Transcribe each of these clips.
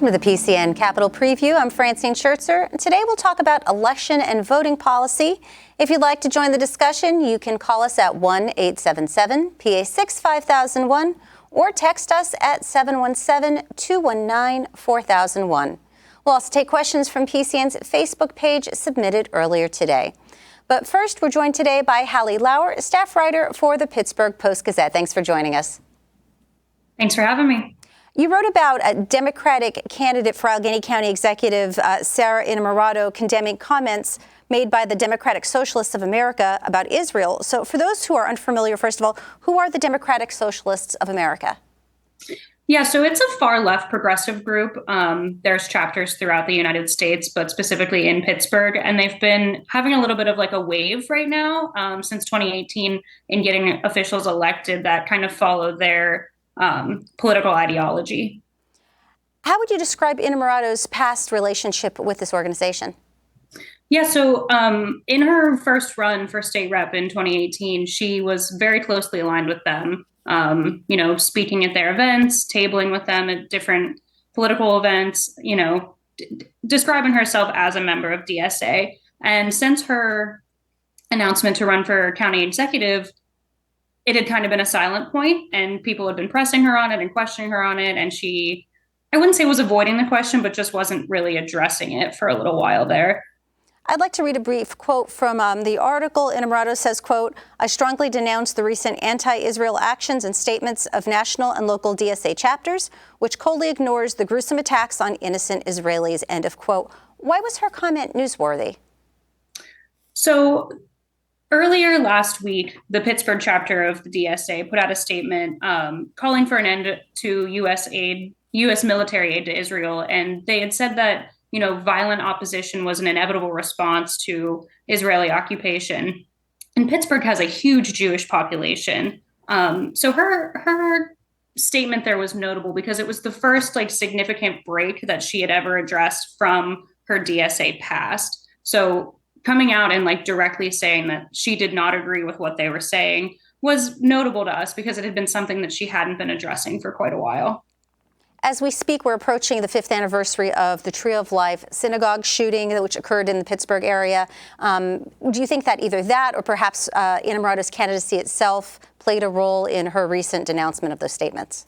Welcome to the PCN Capitol Preview. I'm Francine Schertzer, and today we'll talk about election and voting policy. If you'd like to join the discussion, you can call us at 1-877-PA6-5001 or text us at 717-219-4001. We'll also take questions from PCN's Facebook page submitted earlier today. But first, we're joined today by Hallie Lauer, staff writer for the Pittsburgh Post-Gazette. Thanks for joining us. Thanks for having me. You wrote about a Democratic candidate for Allegheny County Executive, Sarah Innamorato, condemning comments made by the Democratic Socialists of America about Israel. So for those who are unfamiliar, first of all, who are the Democratic Socialists of America? Yeah, so it's a far left progressive group. There's chapters throughout the United States, but specifically in Pittsburgh. And they've been having a little bit of like a wave right now since 2018 in getting officials elected that kind of follow their political ideology. How would you describe Innamorato's past relationship with this organization? Yeah, so in her first run for state rep in 2018, she was very closely aligned with them, speaking at their events, tabling with them at different political events, describing herself as a member of DSA. And since her announcement to run for county executive, it had kind of been a silent point, and people had been pressing her on it and questioning her on it. And she, I wouldn't say was avoiding the question, but just wasn't really addressing it for a little while there. I'd like to read a brief quote from the article. Innamorato says, quote, "I strongly denounce the recent anti-Israel actions and statements of national and local DSA chapters, which coldly ignores the gruesome attacks on innocent Israelis," end of quote. Why was her comment newsworthy? So earlier last week, the Pittsburgh chapter of the DSA put out a statement calling for an end to U.S. military aid to Israel. And they had said that, violent opposition was an inevitable response to Israeli occupation. And Pittsburgh has a huge Jewish population. So her statement there was notable because it was the first significant break that she had ever addressed from her DSA past. So coming out and directly saying that she did not agree with what they were saying was notable to us because it had been something that she hadn't been addressing for quite a while. As we speak, we're approaching the 5th anniversary of the Tree of Life synagogue shooting, which occurred in the Pittsburgh area. Do you think that either that or perhaps Innamorato's candidacy itself played a role in her recent denouncement of those statements?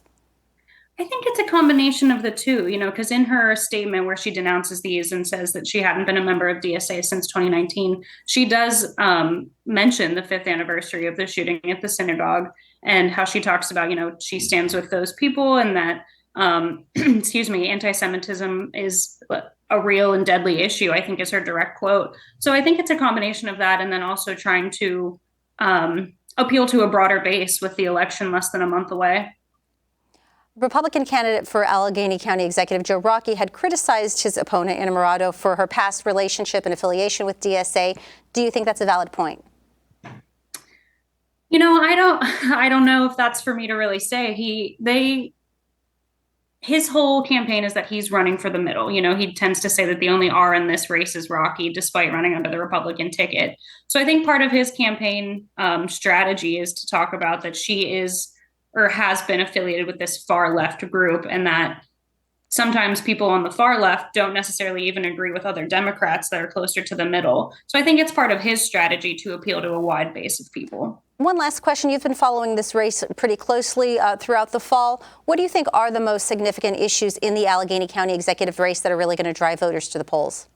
I think it's a combination of the two, because in her statement where she denounces these and says that she hadn't been a member of DSA since 2019, she does mention the 5th anniversary of the shooting at the synagogue and how she talks about, she stands with those people and that, anti-Semitism is a real and deadly issue, I think is her direct quote. So I think it's a combination of that and then also trying to appeal to a broader base with the election less than a month away. Republican candidate for Allegheny County Executive Joe Rockey had criticized his opponent, Innamorato, for her past relationship and affiliation with DSA. Do you think that's a valid point? I don't know if that's for me to really say. His whole campaign is that he's running for the middle. He tends to say that the only R in this race is Rockey, despite running under the Republican ticket. So I think part of his campaign strategy is to talk about that she is or has been affiliated with this far left group, and that sometimes people on the far left don't necessarily even agree with other Democrats that are closer to the middle. So I think it's part of his strategy to appeal to a wide base of people. One last question. You've been following this race pretty closely throughout the fall. What do you think are the most significant issues in the Allegheny County executive race that are really going to drive voters to the polls?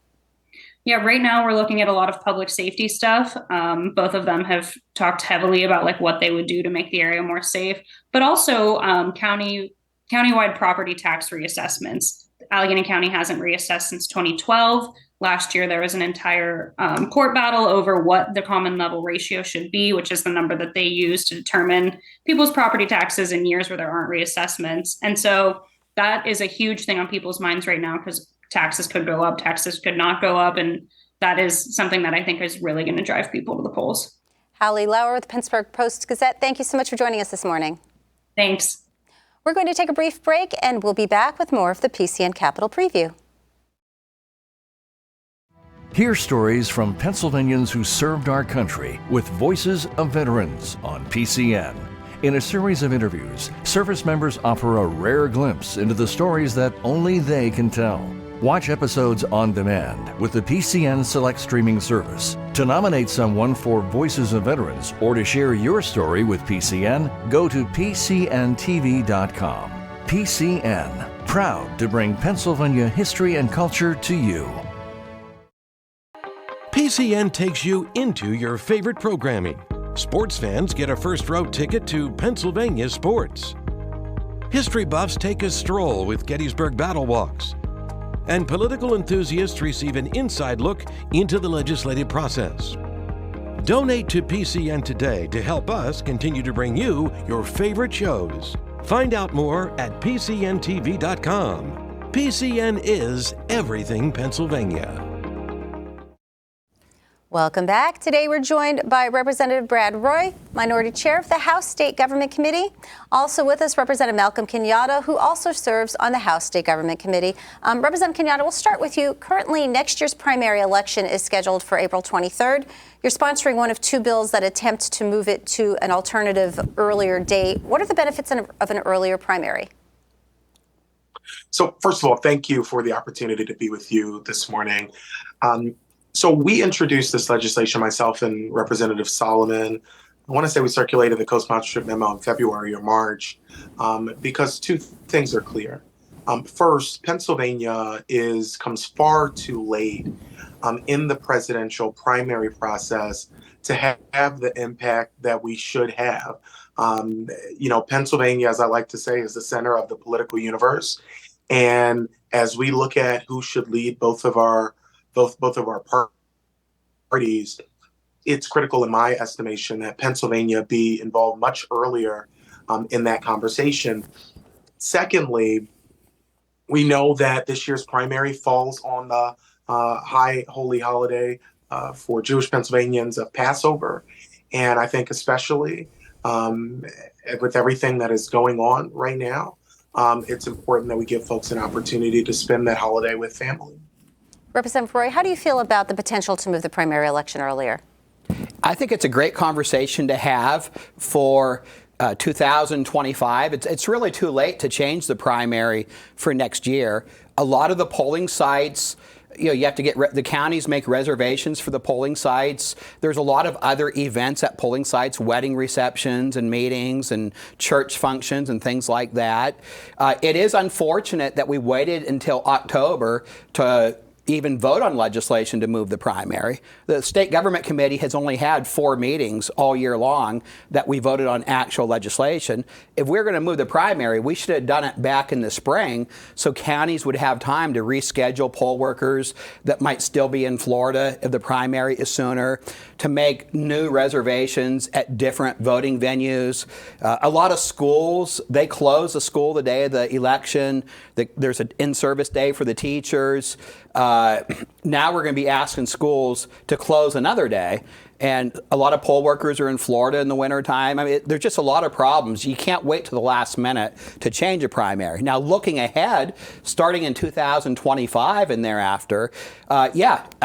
Yeah, right now we're looking at a lot of public safety stuff. Both of them have talked heavily about what they would do to make the area more safe, but also countywide property tax reassessments. Allegheny County hasn't reassessed since 2012. Last year, there was an entire court battle over what the common level ratio should be, which is the number that they use to determine people's property taxes in years where there aren't reassessments. And so that is a huge thing on people's minds right now because taxes could go up, taxes could not go up. And that is something that I think is really going to drive people to the polls. Hallie Lauer with the Pittsburgh Post-Gazette, thank you so much for joining us this morning. Thanks. We're going to take a brief break and we'll be back with more of the PCN Capitol Preview. Hear stories from Pennsylvanians who served our country with Voices of Veterans on PCN. In a series of interviews, service members offer a rare glimpse into the stories that only they can tell. Watch episodes on demand with the PCN Select streaming service. To nominate someone for Voices of Veterans or to share your story with PCN, go to PCNTV.com. PCN, proud to bring Pennsylvania history and culture to you. PCN takes you into your favorite programming. Sports fans get a first row ticket to Pennsylvania sports. History buffs take a stroll with Gettysburg Battle Walks. And political enthusiasts receive an inside look into the legislative process. Donate to PCN today to help us continue to bring you your favorite shows. Find out more at PCNTV.com. PCN is everything Pennsylvania. Welcome back. Today we're joined by Representative Brad Roae, Minority Chair of the House State Government Committee. Also with us, Representative Malcolm Kenyatta, who also serves on the House State Government Committee. Representative Kenyatta, we'll start with you. Currently, next year's primary election is scheduled for April 23rd. You're sponsoring one of two bills that attempt to move it to an alternative earlier date. What are the benefits of an earlier primary? So first of all, thank you for the opportunity to be with you this morning. So we introduced this legislation, myself and Representative Solomon. I want to say we circulated the co-sponsorship memo in February or March because two things are clear. First, Pennsylvania comes far too late in the presidential primary process to have the impact that we should have. Pennsylvania, as I like to say, is the center of the political universe. And as we look at who should lead both of our parties, it's critical in my estimation that Pennsylvania be involved much earlier in that conversation. Secondly, we know that this year's primary falls on the high holy holiday for Jewish Pennsylvanians of Passover. And I think especially with everything that is going on right now, it's important that we give folks an opportunity to spend that holiday with family. Representative Roae, how do you feel about the potential to move the primary election earlier? I think it's a great conversation to have for 2025. It's really too late to change the primary for next year. A lot of the polling sites, you have to get the counties make reservations for the polling sites. There's a lot of other events at polling sites, wedding receptions and meetings and church functions and things like that. It is unfortunate that we waited until October to even vote on legislation to move the primary. The State Government Committee has only had 4 meetings all year long that we voted on actual legislation. If we're going to move the primary, we should have done it back in the spring so counties would have time to reschedule poll workers that might still be in Florida if the primary is sooner, to make new reservations at different voting venues. A lot of schools, they close the school the day of the election. There's an in-service day for the teachers. Now we're going to be asking schools to close another day. And a lot of poll workers are in Florida in the wintertime. I mean, there's just a lot of problems. You can't wait to the last minute to change a primary. Now, looking ahead, starting in 2025 and thereafter, I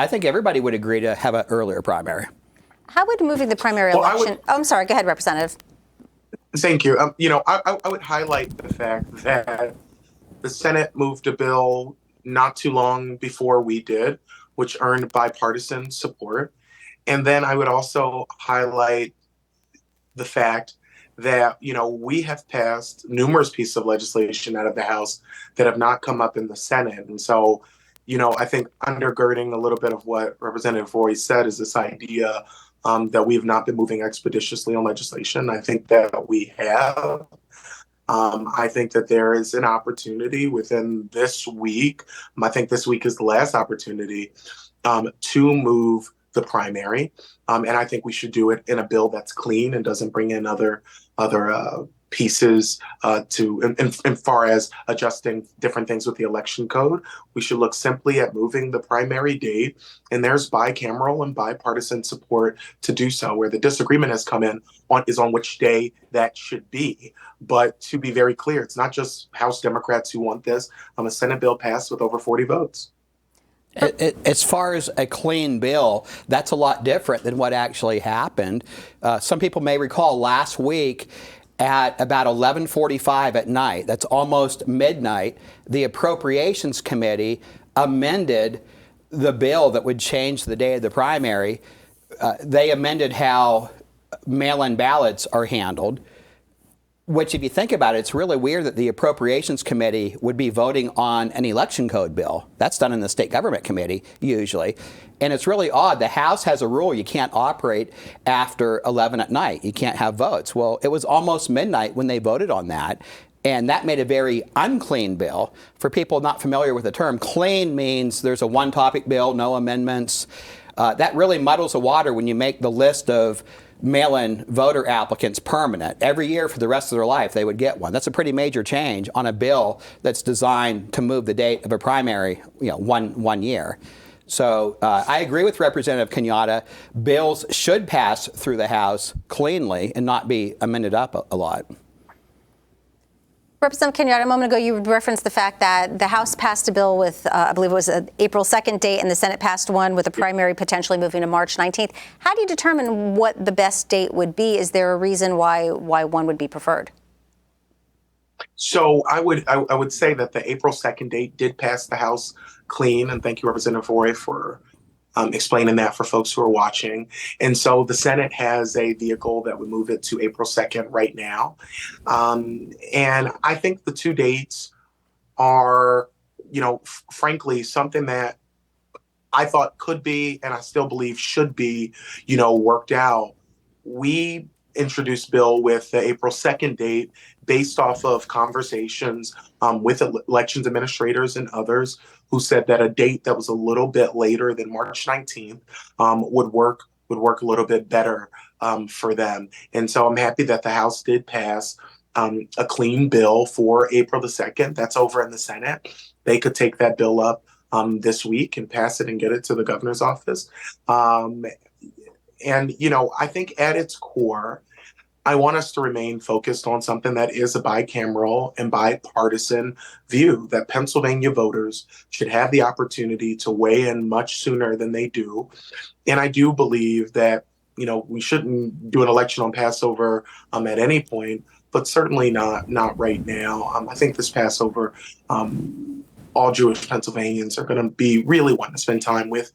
think everybody would agree to have an earlier primary. How would moving the primary election... I'm sorry. Go ahead, Representative. Thank you. I would highlight the fact that the Senate moved a bill not too long before we did, which earned bipartisan support. And then I would also highlight the fact that, we have passed numerous pieces of legislation out of the House that have not come up in the Senate. And so, I think undergirding a little bit of what Representative Roae said is this idea that we have not been moving expeditiously on legislation. I think that we have. I think that there is an opportunity within this week. I think this week is the last opportunity to move the primary. And I think we should do it in a bill that's clean and doesn't bring in other pieces in far as adjusting different things with the election code. We should look simply at moving the primary date, and there's bicameral and bipartisan support to do so. Where the disagreement has come in is on which day that should be. But to be very clear, it's not just House Democrats who want this. A Senate bill passed with over 40 votes. As far as a clean bill, that's a lot different than what actually happened. Some people may recall last week, at about 11:45 at night, that's almost midnight, the Appropriations Committee amended the bill that would change the day of the primary. They amended how mail-in ballots are handled, which, if you think about it, it's really weird that the Appropriations Committee would be voting on an election code bill. That's done in the State Government Committee, usually. And it's really odd. The House has a rule you can't operate after 11 at night. You can't have votes. Well, it was almost midnight when they voted on that. And that made a very unclean bill. For people not familiar with the term, clean means there's a one-topic bill, no amendments. That really muddles the water when you make the list of mail-in voter applicants permanent. Every year for the rest of their life, they would get one. That's a pretty major change on a bill that's designed to move the date of a primary, one year. So I agree with Representative Kenyatta. Bills should pass through the House cleanly and not be amended up a lot. Representative Kenyatta, a moment ago you referenced the fact that the House passed a bill with, I believe it was an April 2nd date, and the Senate passed one with a primary potentially moving to March 19th. How do you determine what the best date would be? Is there a reason why one would be preferred? So I would say that the April 2nd date did pass the House clean, and thank you, Representative Roae, for explaining that for folks who are watching. And so the Senate has a vehicle that would move it to April 2nd right now. And I think the two dates are, frankly, something that I thought could be, and I still believe should be, worked out. We introduced bill with the April 2nd date based off of conversations with elections administrators and others who said that a date that was a little bit later than March 19th would work a little bit better for them. And so I'm happy that the House did pass a clean bill for April the 2nd. That's over in the Senate. They could take that bill up this week and pass it and get it to the governor's office. And, I think at its core, I want us to remain focused on something that is a bicameral and bipartisan view, that Pennsylvania voters should have the opportunity to weigh in much sooner than they do. And I do believe that, we shouldn't do an election on Passover at any point, but certainly not right now. I think this Passover, all Jewish Pennsylvanians are going to be really wanting to spend time with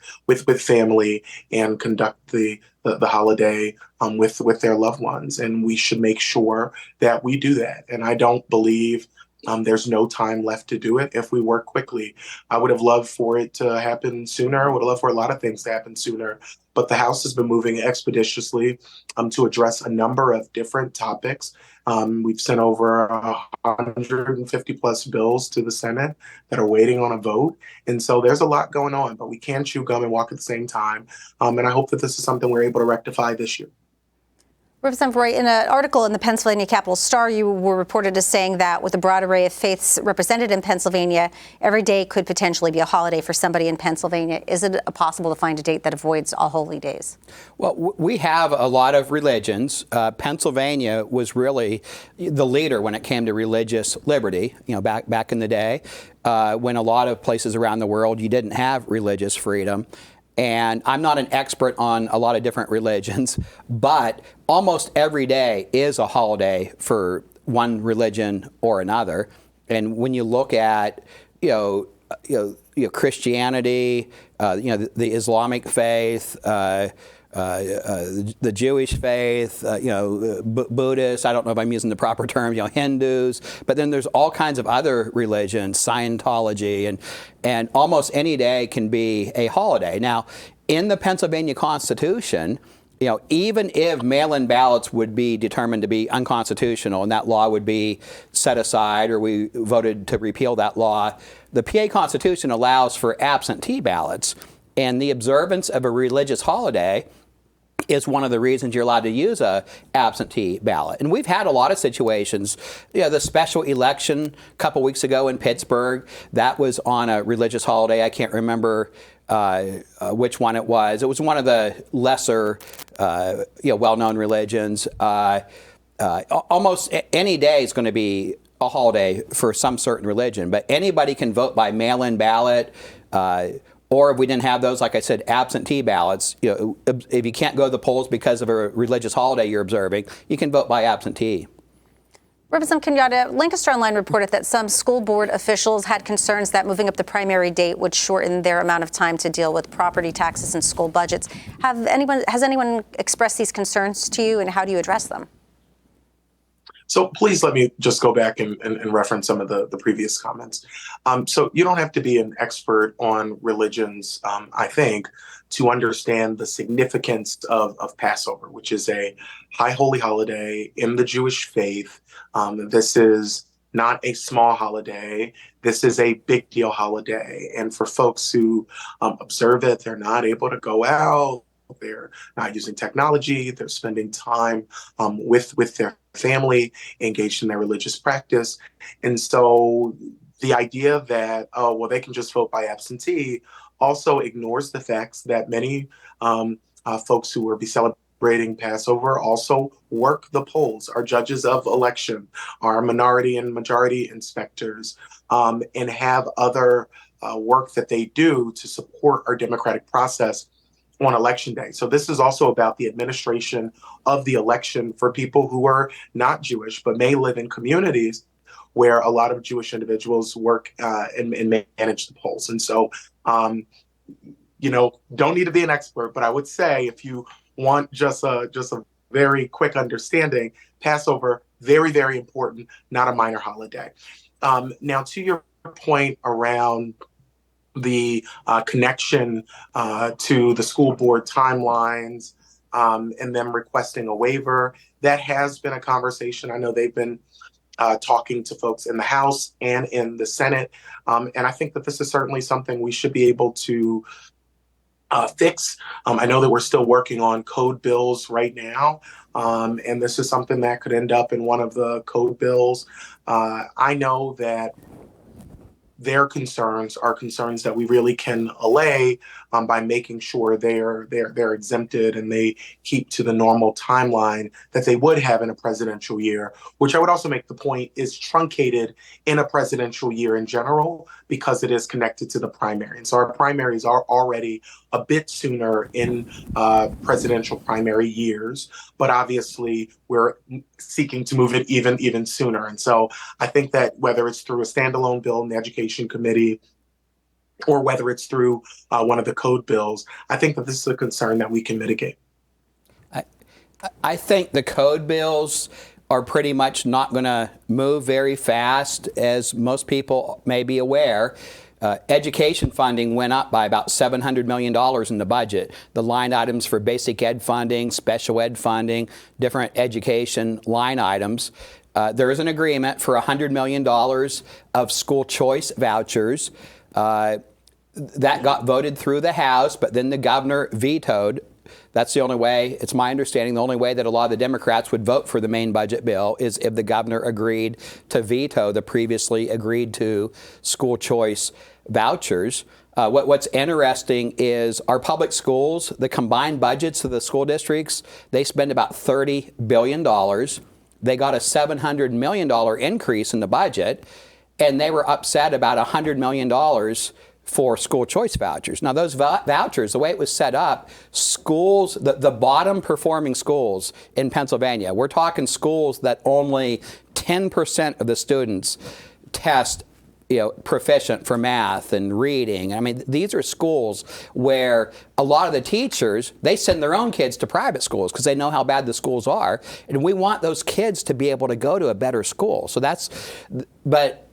family and conduct the holiday with their loved ones. And we should make sure that we do that. And I don't believe there's no time left to do it if we work quickly. I would have loved for it to happen sooner. I would have loved for a lot of things to happen sooner. But the House has been moving expeditiously to address a number of different topics. We've sent over 150 plus bills to the Senate that are waiting on a vote. And so there's a lot going on, but we can chew gum and walk at the same time. And I hope that this is something we're able to rectify this year. Representative Roae, in an article in the Pennsylvania Capital Star, you were reported as saying that with a broad array of faiths represented in Pennsylvania, every day could potentially be a holiday for somebody in Pennsylvania. Is it possible to find a date that avoids all holy days? Well, we have a lot of religions. Pennsylvania was really the leader when it came to religious liberty, back in the day, when a lot of places around the world you didn't have religious freedom. And I'm not an expert on a lot of different religions, but almost every day is a holiday for one religion or another. And when you look at, Christianity, the Islamic faith, the Jewish faith, Buddhists, I don't know if I'm using the proper term, Hindus, but then there's all kinds of other religions, Scientology, and almost any day can be a holiday. Now, in the Pennsylvania Constitution, even if mail-in ballots would be determined to be unconstitutional and that law would be set aside or we voted to repeal that law, the PA Constitution allows for absentee ballots. And the observance of a religious holiday is one of the reasons you're allowed to use a absentee ballot. And we've had a lot of situations. The special election a couple weeks ago in Pittsburgh, that was on a religious holiday. I can't remember which one it was. It was one of the lesser, well-known religions. Almost any day is going to be a holiday for some certain religion, but anybody can vote by mail-in ballot. Or if we didn't have those, like I said, absentee ballots, if you can't go to the polls because of a religious holiday you're observing, you can vote by absentee. Representative Kenyatta, Lancaster Online reported that some school board officials had concerns that moving up the primary date would shorten their amount of time to deal with property taxes and school budgets. Has anyone expressed these concerns to you, and how do you address them? So please let me just go back and reference some of the previous comments. So you don't have to be an expert on religions, I think, to understand the significance of Passover, which is a high holy holiday in the Jewish faith. This is not a small holiday. This is a big deal holiday. And for folks who observe it, they're not able to go out. They're not using technology. They're spending time with their family, engaged in their religious practice. And so the idea that, oh, well, they can just vote by absentee also ignores the facts that many folks who will be celebrating Passover also work the polls, are judges of election, are minority and majority inspectors, and have other work that they do to support our democratic process on election day. So this is also about the administration of the election for people who are not Jewish, but may live in communities where a lot of Jewish individuals work and manage the polls. And so, don't need to be an expert, but I would say if you want just a very quick understanding, Passover, very, very important, not a minor holiday. Now, to your point around the connection to the school board timelines and them requesting a waiver. That has been a conversation. I know they've been talking to folks in the House and in the Senate. And I think that this is certainly something we should be able to fix. I know that we're still working on code bills right now. And this is something that could end up in one of the code bills. I know that their concerns are concerns that we really can allay by making sure they're exempted and they keep to the normal timeline that they would have in a presidential year, which I would also make the point is truncated in a presidential year in general because it is connected to the primary. And so our primaries are already a bit sooner in presidential primary years, but obviously we're seeking to move it even sooner. And so I think that whether it's through a standalone bill in the Education Committee or whether it's through one of the code bills, I think that this is a concern that we can mitigate. I think the code bills are pretty much not going to move very fast, as most people may be aware. Education funding went up by about $700 million in the budget. The line items for basic ed funding, special ed funding, different education line items. There is an agreement for $100 million of school choice vouchers. That got voted through the House, but then the governor vetoed. That's the only way, it's my understanding, the only way that a lot of the Democrats would vote for the main budget bill is if the governor agreed to veto the previously agreed to school choice vouchers. What's interesting is our public schools, the combined budgets of the school districts, they spend about $30 billion. They got a $700 million increase in the budget, and they were upset about $100 million for school choice vouchers. Now, those vouchers, the way it was set up, schools, the bottom performing schools in Pennsylvania, we're talking schools that only 10% of the students test proficient for math and reading. I mean, these are schools where a lot of the teachers, they send their own kids to private schools because they know how bad the schools are. And we want those kids to be able to go to a better school. So but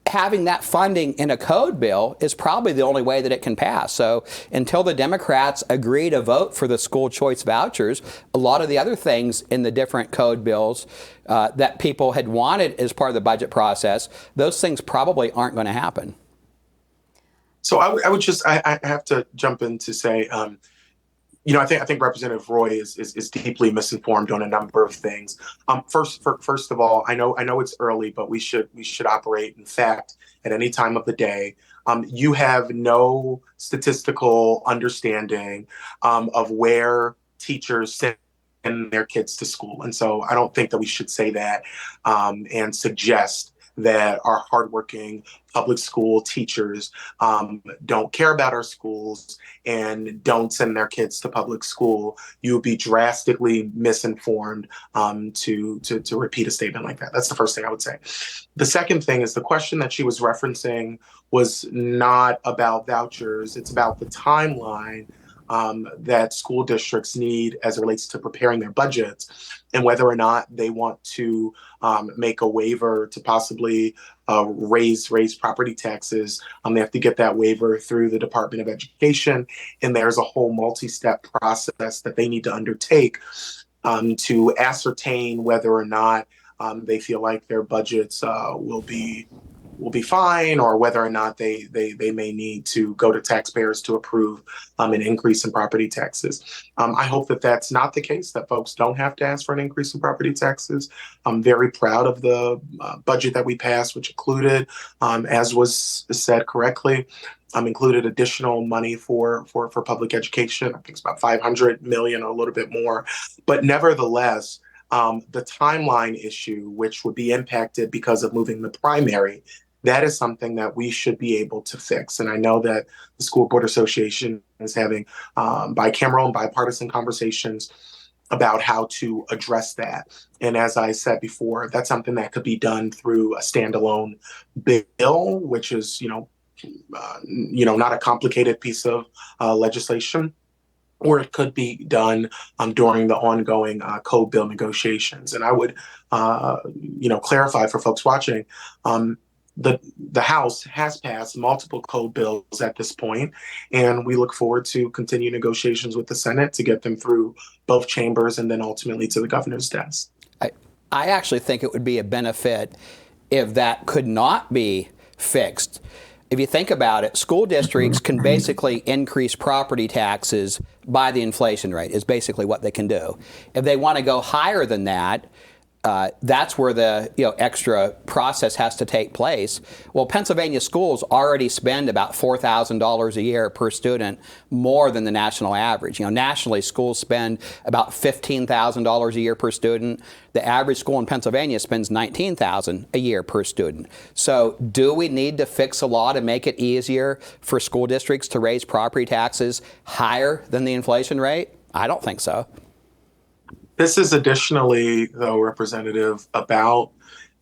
having that funding in a code bill is probably the only way that it can pass. So until the Democrats agree to vote for the school choice vouchers, a lot of the other things in the different code bills that people had wanted as part of the budget process, those things probably aren't going to happen. So I have to jump in to say, I think Representative Roae is deeply misinformed on a number of things. First of all, I know it's early, but we should operate in fact at any time of the day. You have no statistical understanding of where teachers send their kids to school, and so I don't think that we should say that and suggest that our hardworking public school teachers don't care about our schools and don't send their kids to public school, you would be drastically misinformed to repeat a statement like that. That's the first thing I would say. The second thing is the question that she was referencing was not about vouchers. It's about the timeline that school districts need as it relates to preparing their budgets, and whether or not they want to make a waiver to possibly raise property taxes. They have to get that waiver through the Department of Education, and there's a whole multi-step process that they need to undertake to ascertain whether or not they feel like their budgets will be fine, or whether or not they may need to go to taxpayers to approve an increase in property taxes. I hope that that's not the case, that folks don't have to ask for an increase in property taxes. I'm very proud of the budget that we passed, which included, as was said correctly, included additional money for public education. I think it's about $500 million or a little bit more. But nevertheless, the timeline issue, which would be impacted because of moving the primary, that is something that we should be able to fix. And I know that the School Board Association is having bicameral and bipartisan conversations about how to address that. And as I said before, that's something that could be done through a standalone bill, which is, not a complicated piece of legislation, or it could be done during the ongoing code bill negotiations. And I would, clarify for folks watching, the House has passed multiple code bills at this point, and we look forward to continued negotiations with the Senate to get them through both chambers and then ultimately to the governor's desk. I actually think it would be a benefit if that could not be fixed. If you think about it, school districts can basically increase property taxes by the inflation rate, is basically what they can do. If they want to go higher than that, that's where the extra process has to take place. Well, Pennsylvania schools already spend about $4,000 a year per student more than the national average. Nationally, schools spend about $15,000 a year per student. The average school in Pennsylvania spends $19,000 a year per student. So do we need to fix a law to make it easier for school districts to raise property taxes higher than the inflation rate? I don't think so. This is additionally, though, Representative, about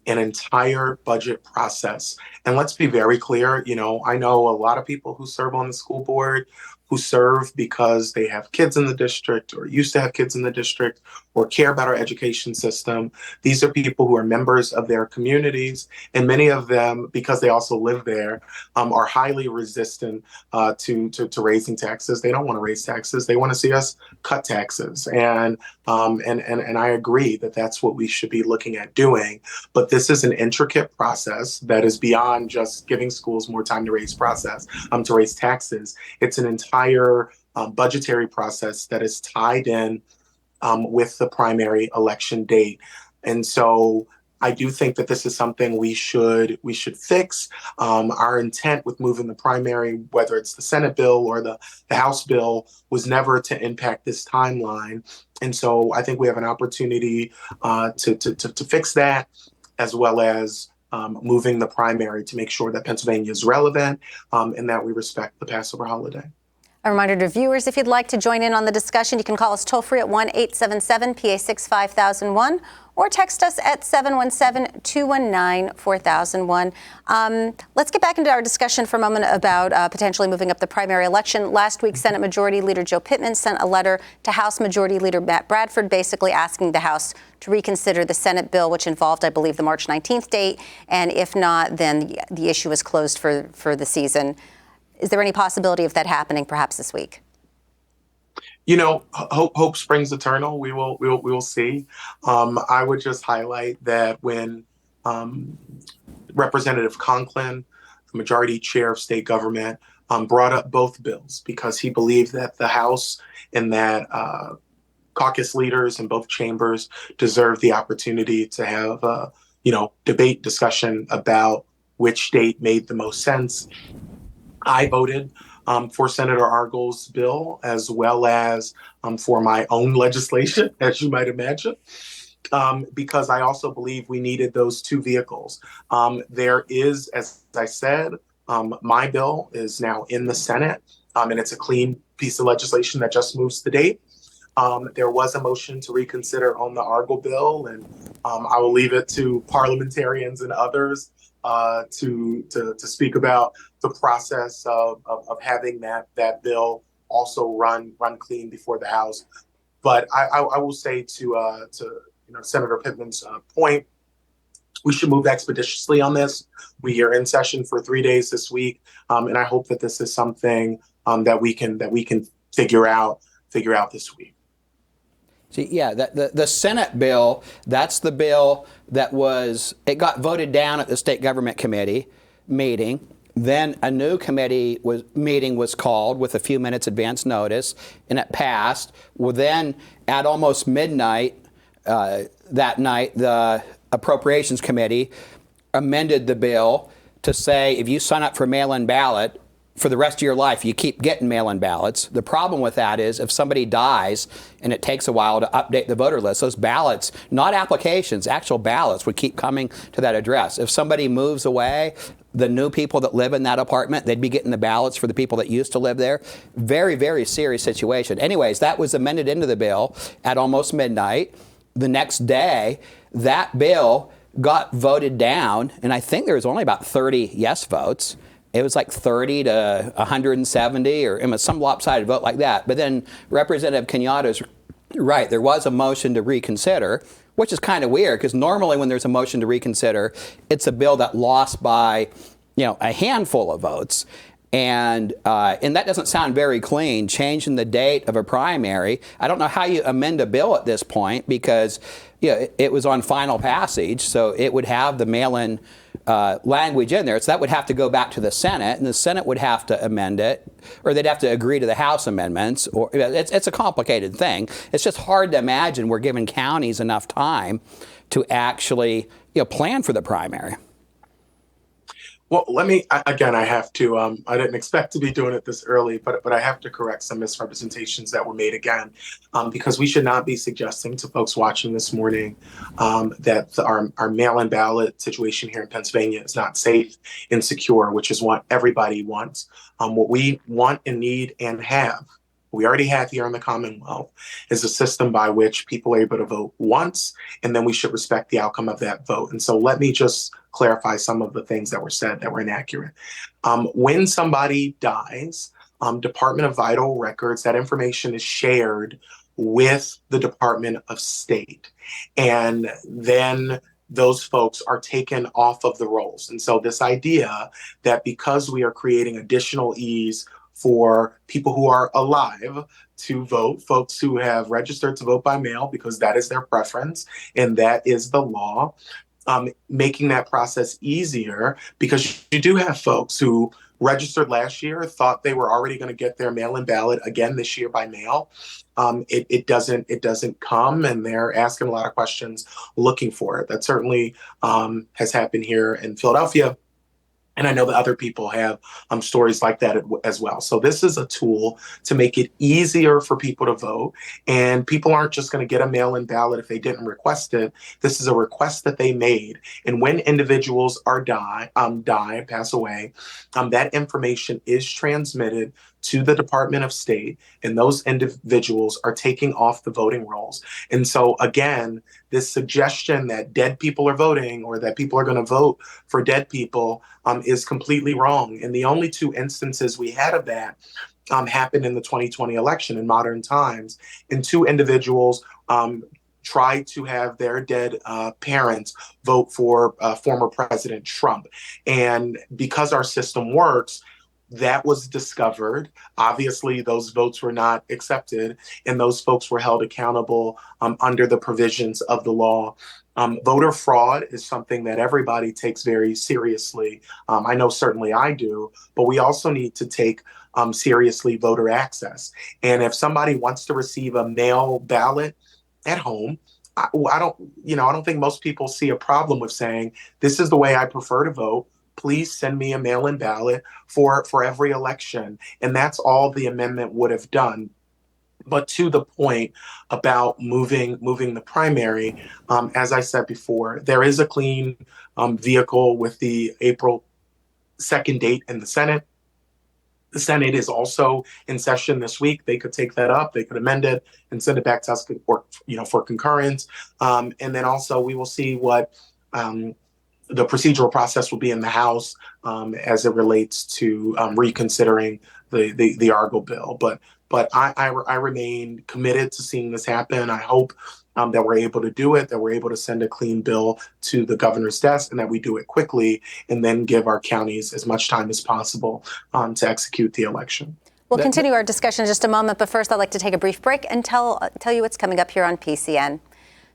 an entire budget process. And let's be very clear, I know a lot of people who serve on the school board who serve because they have kids in the district or used to have kids in the district or care about our education system. These are people who are members of their communities, and many of them, because they also live there, are highly resistant to raising taxes. They don't want to raise taxes. They want to see us cut taxes. And I agree that that's what we should be looking at doing. But this is an intricate process that is beyond just giving schools more time to raise taxes. It's an entire budgetary process that is tied in with the primary election date. And so I do think that this is something we should fix. Our intent with moving the primary, whether it's the Senate bill or the House bill, was never to impact this timeline. And so I think we have an opportunity to fix that, as well as moving the primary to make sure that Pennsylvania is relevant and that we respect the Passover holiday. A reminder to viewers, if you'd like to join in on the discussion, you can call us toll-free at 1-877-PA6-5001 or text us at 717-219-4001. Let's get back into our discussion for a moment about potentially moving up the primary election. Last week, Senate Majority Leader Joe Pittman sent a letter to House Majority Leader Matt Bradford, basically asking the House to reconsider the Senate bill, which involved, I believe, the March 19th date. And if not, then the issue is closed for the season. Is there any possibility of that happening perhaps this week? Hope springs eternal. We will see. I would just highlight that when Representative Conklin, the majority chair of state government, brought up both bills because he believed that the House and that caucus leaders in both chambers deserve the opportunity to have debate, discussion about which date made the most sense. I voted for Senator Argle's bill, as well as for my own legislation, as you might imagine. because I also believe we needed those two vehicles. There is, as I said, my bill is now in the Senate, and it's a clean piece of legislation that just moves the date. There was a motion to reconsider on the Argle bill, and I will leave it to parliamentarians and others to speak about the process of having that bill also run clean before the House. But I will say to Senator Pittman's point, we should move expeditiously on this. We are in session for 3 days this week, and I hope that this is something that we can figure out this week. See, yeah, the Senate bill, that's the bill that it got voted down at the State Government Committee meeting. Then a new meeting was called with a few minutes advance notice, and it passed. Well, then at almost midnight that night, the Appropriations Committee amended the bill to say if you sign up for mail-in ballot, for the rest of your life, you keep getting mail-in ballots. The problem with that is if somebody dies and it takes a while to update the voter list, those ballots, not applications, actual ballots would keep coming to that address. If somebody moves away, the new people that live in that apartment, they'd be getting the ballots for the people that used to live there. Very, very serious situation. Anyways, that was amended into the bill at almost midnight. The next day, that bill got voted down, and I think there was only about 30 yes votes. It was like 30 to 170, or it was some lopsided vote like that. But then Representative Kenyatta's right. There was a motion to reconsider, which is kind of weird because normally when there's a motion to reconsider, it's a bill that lost by, a handful of votes. And that doesn't sound very clean, changing the date of a primary. I don't know how you amend a bill at this point because it was on final passage, so it would have the mail-in language in there. So that would have to go back to the Senate, and the Senate would have to amend it, or they'd have to agree to the House amendments. Or it's a complicated thing. It's just hard to imagine we're giving counties enough time to actually plan for the primary. Well, I have to, I didn't expect to be doing it this early, but I have to correct some misrepresentations that were made again, because we should not be suggesting to folks watching this morning that our mail-in ballot situation here in Pennsylvania is not safe and secure, which is what everybody wants. What we want and need and we already have here in the Commonwealth is a system by which people are able to vote once, and then we should respect the outcome of that vote. And so let me just clarify some of the things that were said that were inaccurate. When somebody dies, Department of Vital Records, that information is shared with the Department of State. And then those folks are taken off of the rolls. And so this idea that because we are creating additional ease for people who are alive to vote, folks who have registered to vote by mail because that is their preference and that is the law, making that process easier, because you do have folks who registered last year, thought they were already going to get their mail-in ballot again this year by mail. It doesn't come, and they're asking a lot of questions looking for it. That certainly has happened here in Philadelphia. And I know that other people have stories like that as well. So this is a tool to make it easier for people to vote. And people aren't just going to get a mail-in ballot if they didn't request it. This is a request that they made. And when individuals pass away, that information is transmitted to the Department of State, and those individuals are taking off the voting rolls. And so, again, this suggestion that dead people are voting or that people are going to vote for dead people is completely wrong. And the only two instances we had of that happened in the 2020 election in modern times, and two individuals tried to have their dead parents vote for former President Trump. And because our system works, that was discovered. Obviously, those votes were not accepted, and those folks were held accountable under the provisions of the law. Voter fraud is something that everybody takes very seriously. I know certainly I do, but we also need to take seriously voter access. And if somebody wants to receive a mail ballot at home, I don't think most people see a problem with saying, this is the way I prefer to vote. Please send me a mail-in ballot for every election. And that's all the amendment would have done. But to the point about moving the primary, as I said before, there is a clean vehicle with the April 2nd date in the Senate. The Senate is also in session this week. They could take that up. They could amend it and send it back to us for concurrence. And then also we will see what the procedural process will be in the House as it relates to reconsidering the Argo bill. But I remain committed to seeing this happen. I hope that we're able to do it, that we're able to send a clean bill to the governor's desk, and that we do it quickly, and then give our counties as much time as possible to execute the election. We'll continue our discussion in just a moment, but first I'd like to take a brief break and tell you what's coming up here on PCN.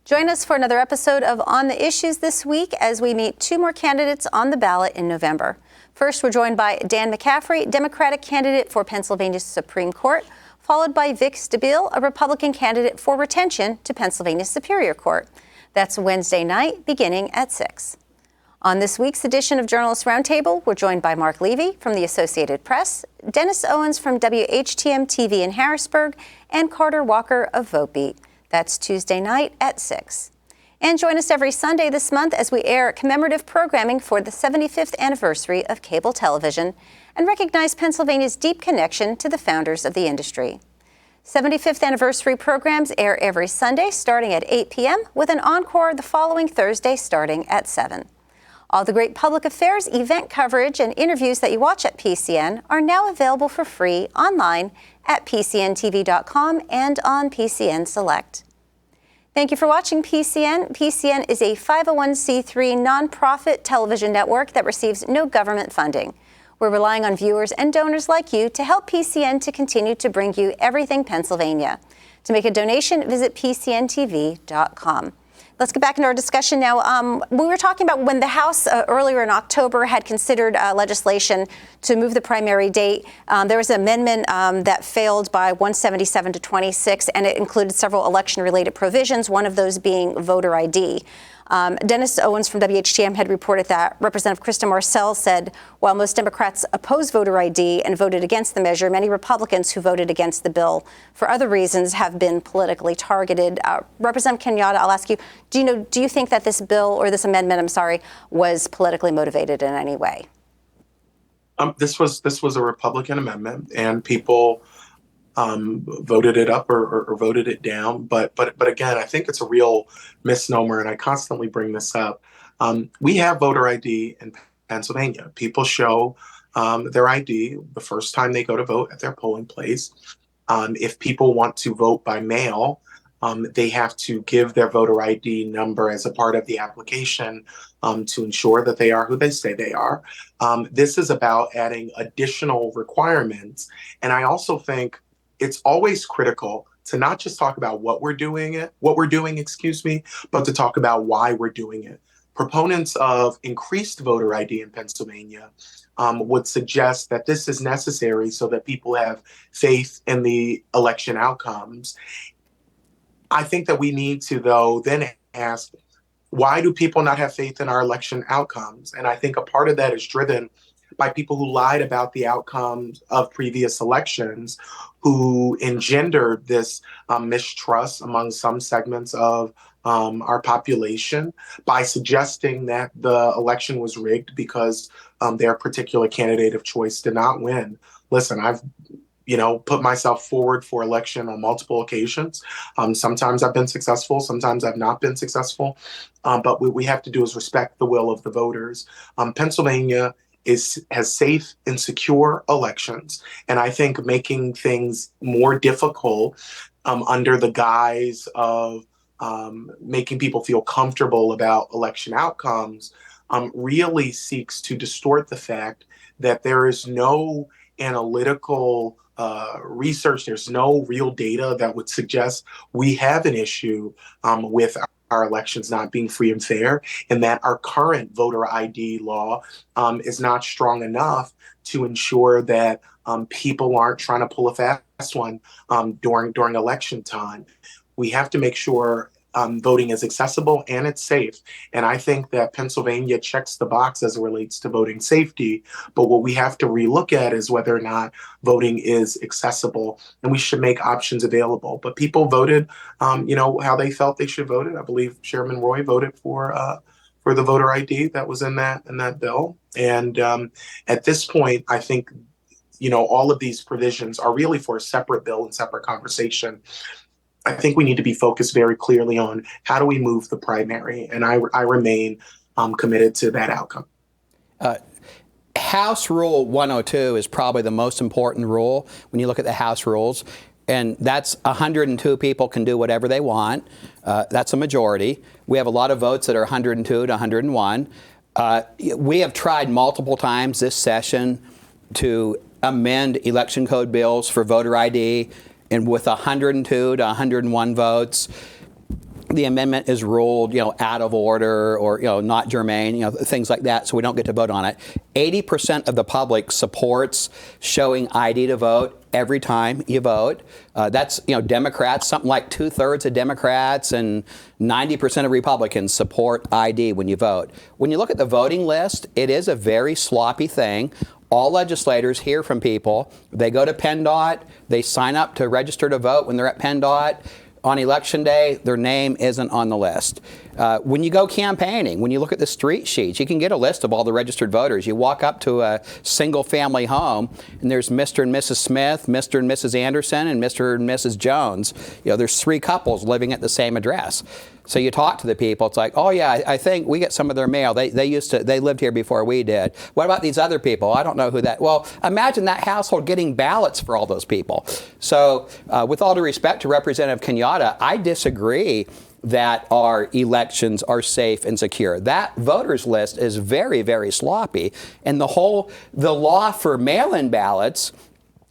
Join us for another episode of On the Issues this week as we meet two more candidates on the ballot in November. First, we're joined by Dan McCaffrey, Democratic candidate for Pennsylvania's Supreme Court, followed by Vic Stabile, a Republican candidate for retention to Pennsylvania's Superior Court. That's Wednesday night, beginning at 6. On this week's edition of Journalist Roundtable, we're joined by Mark Levy from the Associated Press, Dennis Owens from WHTM TV in Harrisburg, and Carter Walker of VoteBeat. That's Tuesday night at 6. And join us every Sunday this month as we air commemorative programming for the 75th anniversary of cable television and recognize Pennsylvania's deep connection to the founders of the industry. 75th anniversary programs air every Sunday starting at 8 p.m. with an encore the following Thursday starting at 7. All the great public affairs, event coverage, and interviews that you watch at PCN are now available for free online at PCNTV.com and on PCN Select. Thank you for watching PCN. PCN is a 501c3 nonprofit television network that receives no government funding. We're relying on viewers and donors like you to help PCN to continue to bring you everything Pennsylvania. To make a donation, visit PCNTV.com. Let's get back into our discussion now. We were talking about when the House earlier in October had considered legislation to move the primary date. There was an amendment that failed by 177 to 26, and it included several election-related provisions, one of those being voter ID. Dennis Owens from WHTM had reported that Representative Krista Marcel said, while most Democrats oppose voter ID and voted against the measure, many Republicans who voted against the bill for other reasons have been politically targeted. Representative Kenyatta, I'll ask you, do you think that this bill or this amendment, was politically motivated in any way? This was a Republican amendment, and people voted it up or voted it down. But again, I think it's a real misnomer, and I constantly bring this up. We have voter ID in Pennsylvania. People show their ID the first time they go to vote at their polling place. If people want to vote by mail, they have to give their voter ID number as a part of the application to ensure that they are who they say they are. This is about adding additional requirements. And I also think it's always critical to not just talk about what we're doing, but to talk about why we're doing it. Proponents of increased voter ID in Pennsylvania would suggest that this is necessary so that people have faith in the election outcomes. I think that we need to, though, then ask, why do people not have faith in our election outcomes? And I think a part of that is driven by people who lied about the outcomes of previous elections, who engendered this mistrust among some segments of our population by suggesting that the election was rigged because their particular candidate of choice did not win. Listen, I've put myself forward for election on multiple occasions. Sometimes I've been successful, sometimes I've not been successful. But what we have to do is respect the will of the voters. Pennsylvania has safe and secure elections. And I think making things more difficult under the guise of making people feel comfortable about election outcomes really seeks to distort the fact that there is no analytical research, there's no real data that would suggest we have an issue with our elections not being free and fair, and that our current voter ID law is not strong enough to ensure that people aren't trying to pull a fast one during election time. We have to make sure voting is accessible and it's safe. And I think that Pennsylvania checks the box as it relates to voting safety. But what we have to relook at is whether or not voting is accessible, and we should make options available. But people voted, how they felt they should vote. I believe Chairman Roae voted for the voter ID that was in that bill. And at this point, I think all of these provisions are really for a separate bill and separate conversation. I think we need to be focused very clearly on how do we move the primary, and I remain committed to that outcome. House Rule 102 is probably the most important rule when you look at the House rules, and that's 102 people can do whatever they want. That's a majority. We have a lot of votes that are 102 to 101. We have tried multiple times this session to amend election code bills for voter ID, and with 102 to 101 votes, the amendment is ruled, out of order or, not germane, things like that, so we don't get to vote on it. 80% of the public supports showing ID to vote every time you vote. That's, Democrats, something like 2/3 of Democrats and 90% of Republicans support ID when you vote. When you look at the voting list, it is a very sloppy thing. All legislators hear from people. They go to PennDOT. They sign up to register to vote when they're at PennDOT. On election day, their name isn't on the list. When you go campaigning, when you look at the street sheets, you can get a list of all the registered voters. You walk up to a single-family home, and there's Mr. and Mrs. Smith, Mr. and Mrs. Anderson, and Mr. and Mrs. Jones. There's 3 couples living at the same address. So you talk to the people. It's like, oh yeah, I think we get some of their mail. They lived here before we did. What about these other people? I don't know who that. Well, imagine that household getting ballots for all those people. So with all due respect to Representative Kenyatta, I disagree that our elections are safe and secure. That voters list is very, very sloppy. And the law for mail-in ballots,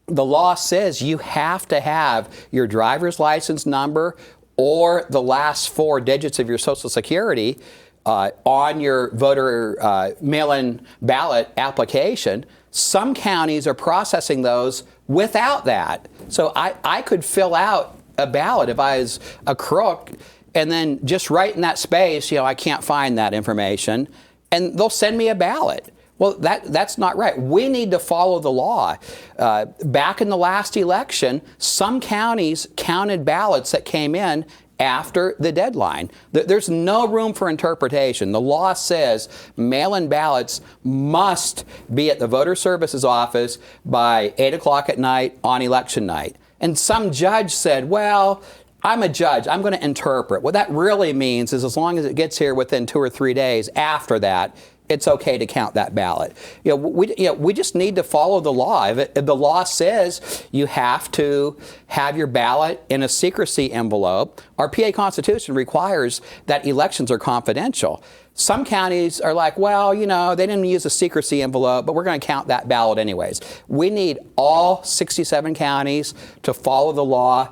the law says you have to have your driver's license number or the last 4 digits of your Social Security on your voter mail-in ballot application. Some counties are processing those without that. So I could fill out a ballot if I was a crook and then just write in that space, I can't find that information, and they'll send me a ballot. Well, that's not right. We need to follow the law. Back in the last election, some counties counted ballots that came in after the deadline. There's no room for interpretation. The law says mail-in ballots must be at the voter services office by 8 o'clock at night on election night. And some judge said, well, I'm a judge. I'm going to interpret. What that really means is as long as it gets here within 2 or 3 days after that, it's okay to count that ballot. We just need to follow the law. If the law says you have to have your ballot in a secrecy envelope, our PA Constitution requires that elections are confidential. Some counties are like, well, they didn't use a secrecy envelope, but we're going to count that ballot anyways. We need all 67 counties to follow the law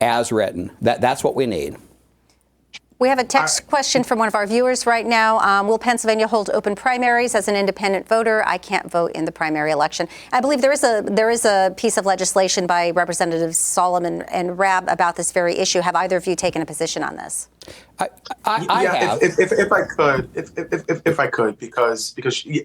as written. That's what we need. We have a text question from one of our viewers right now. Will Pennsylvania hold open primaries? As an independent voter, I can't vote in the primary election. I believe there is a piece of legislation by Representatives Solomon and Rabb about this very issue. Have either of you taken a position on this? I have. If I could, because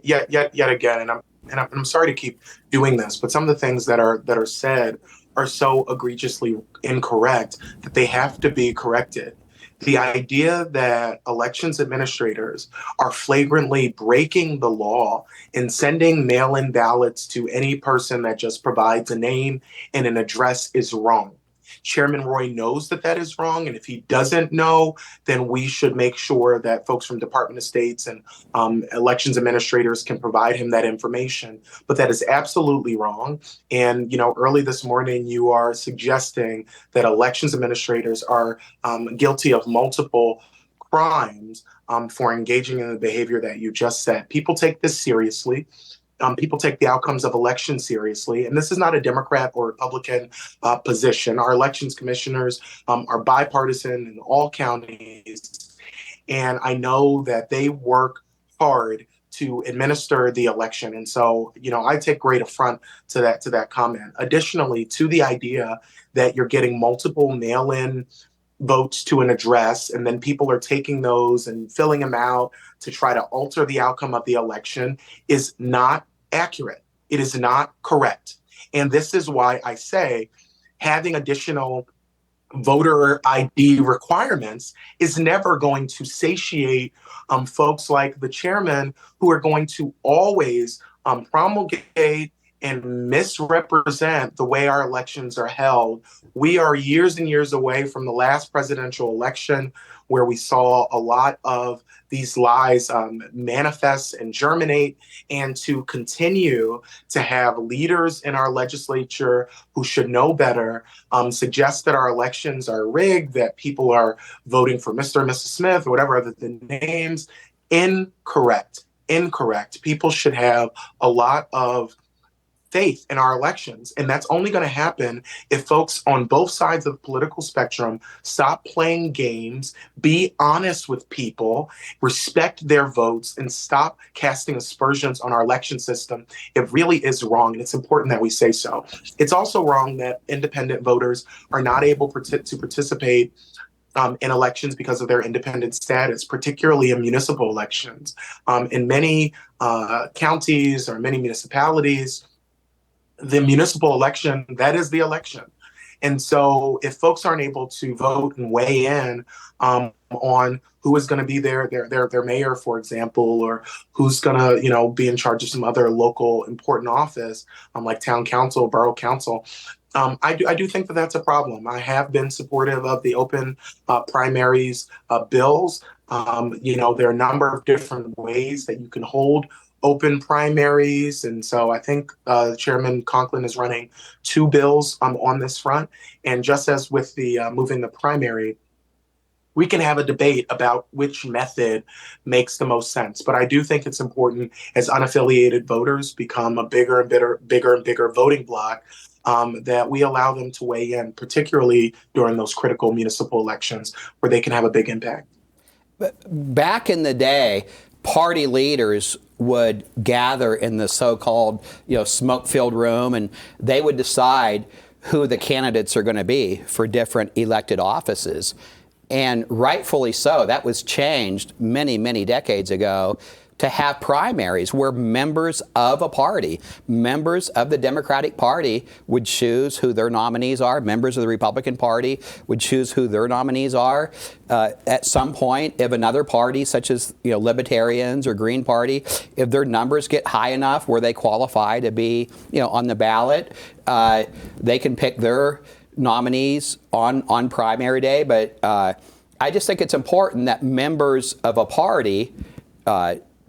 yet again, and I'm sorry to keep doing this, but some of the things that are said are so egregiously incorrect that they have to be corrected. The idea that elections administrators are flagrantly breaking the law and sending mail-in ballots to any person that just provides a name and an address is wrong. Chairman Roae knows that is wrong, and if he doesn't know, then we should make sure that folks from Department of States and elections administrators can provide him that information. But that is absolutely wrong. And, early this morning, you are suggesting that elections administrators are guilty of multiple crimes for engaging in the behavior that you just said. People take this seriously. People take the outcomes of elections seriously. And this is not a Democrat or Republican position. Our elections commissioners are bipartisan in all counties. And I know that they work hard to administer the election. And so, I take great affront to that comment. Additionally, to the idea that you're getting multiple mail-in votes to an address, and then people are taking those and filling them out to try to alter the outcome of the election is not accurate. It is not correct. And this is why I say having additional voter ID requirements is never going to satiate folks like the chairman, who are going to always promulgate and misrepresent the way our elections are held. We are years and years away from the last presidential election, where we saw a lot of these lies manifest and germinate, and to continue to have leaders in our legislature who should know better suggest that our elections are rigged, that people are voting for Mr. and Mrs. Smith or whatever other the names. Incorrect. People should have a lot of faith in our elections. And that's only going to happen if folks on both sides of the political spectrum stop playing games, be honest with people, respect their votes, and stop casting aspersions on our election system. It really is wrong, and it's important that we say so. It's also wrong that independent voters are not able to participate in elections because of their independent status, particularly in municipal elections. In many counties or many municipalities, the municipal election, that is the election. And so if folks aren't able to vote and weigh in on who is going to be their mayor, for example, or who's going to, be in charge of some other local important office, like town council, borough council, I do think that that's a problem. I have been supportive of the open primaries bills. There are a number of different ways that you can hold open primaries. And so I think Chairman Conklin is running two bills on this front. And just as with the moving the primary, we can have a debate about which method makes the most sense. But I do think it's important, as unaffiliated voters become a bigger and bigger voting bloc, that we allow them to weigh in, particularly during those critical municipal elections where they can have a big impact. Back in the day, party leaders would gather in the so-called, smoke-filled room, and they would decide who the candidates are going to be for different elected offices. And rightfully so, that was changed many, many decades ago to have primaries where members of a party, members of the Democratic Party would choose who their nominees are. Members of the Republican Party would choose who their nominees are. At some point, if another party, such as Libertarians or Green Party, if their numbers get high enough where they qualify to be on the ballot, they can pick their nominees on primary day. But I just think it's important that members of a party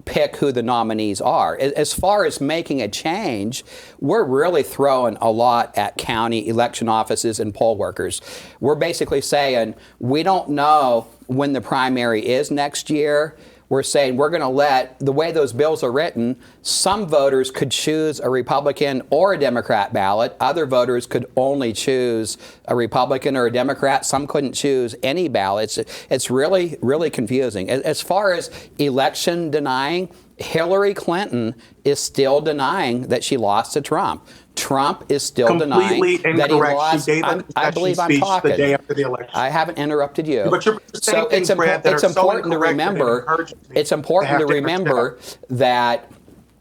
pick who the nominees are. As far as making a change, we're really throwing a lot at county election offices and poll workers. We're basically saying, we don't know when the primary is next year. We're saying we're going to let, the way those bills are written, some voters could choose a Republican or a Democrat ballot. Other voters could only choose a Republican or a Democrat. Some couldn't choose any ballots. It's really, really confusing. As far as election denying, Hillary Clinton is still denying that she lost to Trump. Trump is still denying that he lost. I believe I'm talking. The day after the election. I haven't interrupted you. But you're saying things, Brad, it's important to remember. It's important to remember that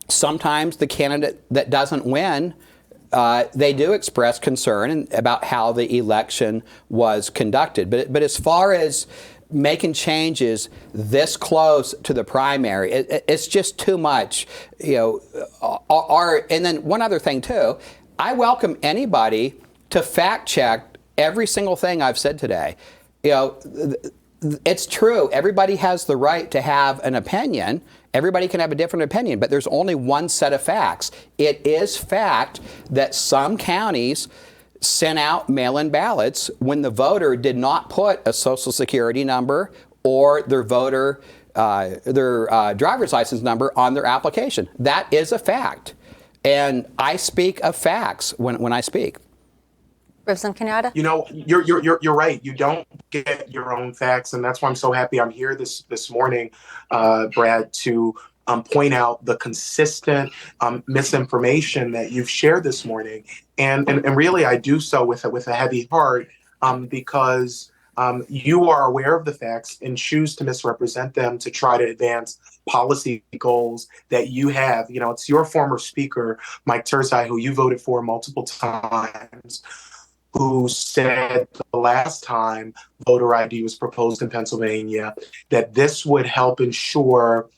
sometimes the candidate that doesn't win, they do express concern about how the election was conducted. But as far as making changes this close to the primary, it's just too much. And then one other thing too, I welcome anybody to fact check every single thing I've said today. It's true. Everybody has the right to have an opinion. Everybody can have a different opinion, but there's only one set of facts. It is fact that some counties sent out mail-in ballots when the voter did not put a Social Security number or their driver's license number on their application. That is a fact. And I speak of facts when I speak. Representative Kenyatta? You're right. You don't get your own facts, and that's why I'm so happy I'm here this morning, Brad, to point out the consistent misinformation that you've shared this morning. And really, I do so with a heavy heart because you are aware of the facts and choose to misrepresent them to try to advance policy goals that you have. You know, it's your former speaker, Mike Turzai, who you voted for multiple times, who said the last time voter ID was proposed in Pennsylvania that this would help ensure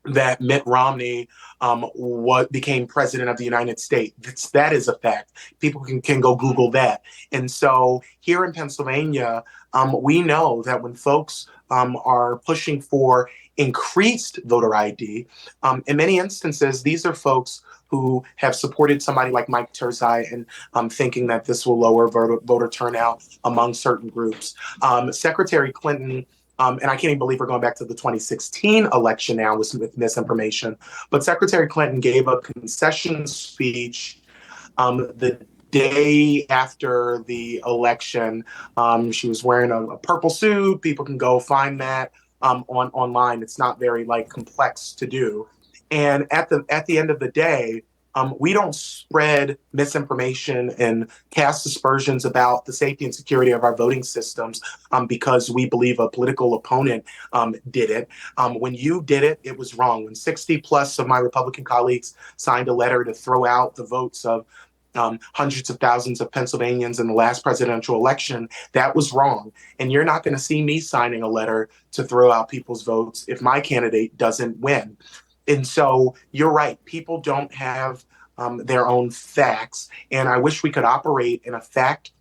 that Mitt Romney what became president of the United States. That is a fact. People can go Google that. And so here in Pennsylvania, we know that when folks are pushing for increased voter ID, in many instances, these are folks who have supported somebody like Mike Turzai and thinking that this will lower voter turnout among certain groups. Secretary Clinton, and I can't even believe we're going back to the 2016 election now with misinformation, but Secretary Clinton gave a concession speech the day after the election. She was wearing a purple suit. People can go find that online. It's not very complex to do. And at the end of the day, we don't spread misinformation and cast aspersions about the safety and security of our voting systems because we believe a political opponent did it. When you did it, it was wrong. When 60 plus of my Republican colleagues signed a letter to throw out the votes of hundreds of thousands of Pennsylvanians in the last presidential election, that was wrong. And you're not going to see me signing a letter to throw out people's votes if my candidate doesn't win. And so you're right. People don't have their own facts, and I wish we could operate in a fact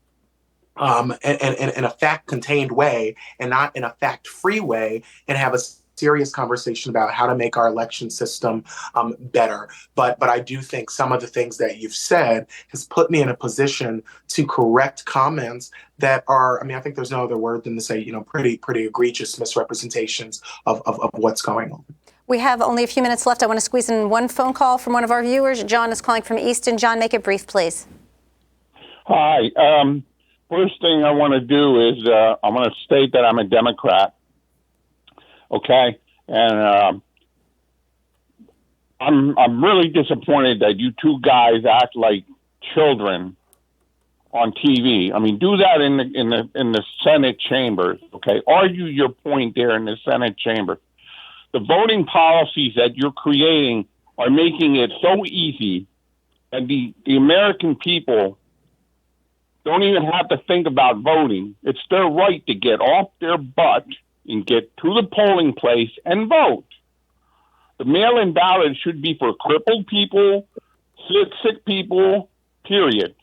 in a fact-contained way and not in a fact-free way, and have a serious conversation about how to make our election system better. But I do think some of the things that you've said has put me in a position to correct comments that are, I think there's no other word than to say, pretty egregious misrepresentations of what's going on. We have only a few minutes left. I want to squeeze in one phone call from one of our viewers. John is calling from Easton. John, make it brief, please. Hi. First thing I want to do is I want to state that I'm a Democrat. Okay, and I'm really disappointed that you two guys act like children on TV. Do that in the Senate chambers. Okay, argue your point there in the Senate chamber. The voting policies that you're creating are making it so easy that the American people don't even have to think about voting. It's their right to get off their butt and get to the polling place and vote. The mail-in ballot should be for crippled people, sick people, period.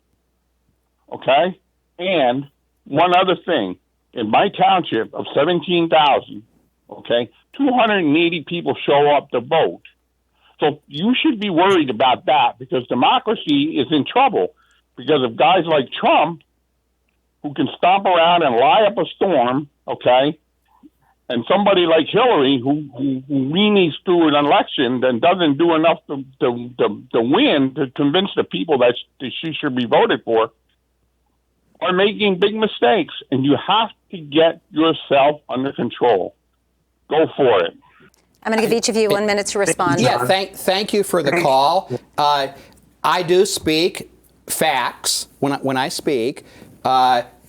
Okay? And one other thing. In my township of 17,000, okay, 280 people show up to vote. So you should be worried about that, because democracy is in trouble because of guys like Trump who can stomp around and lie up a storm, okay, and somebody like Hillary who weenies through an election and doesn't do enough to win to convince the people that she should be voted for, are making big mistakes. And you have to get yourself under control. Go for it. I'm going to give each of you 1 minute to respond. Yeah, thank you for the call. I do speak facts when I speak.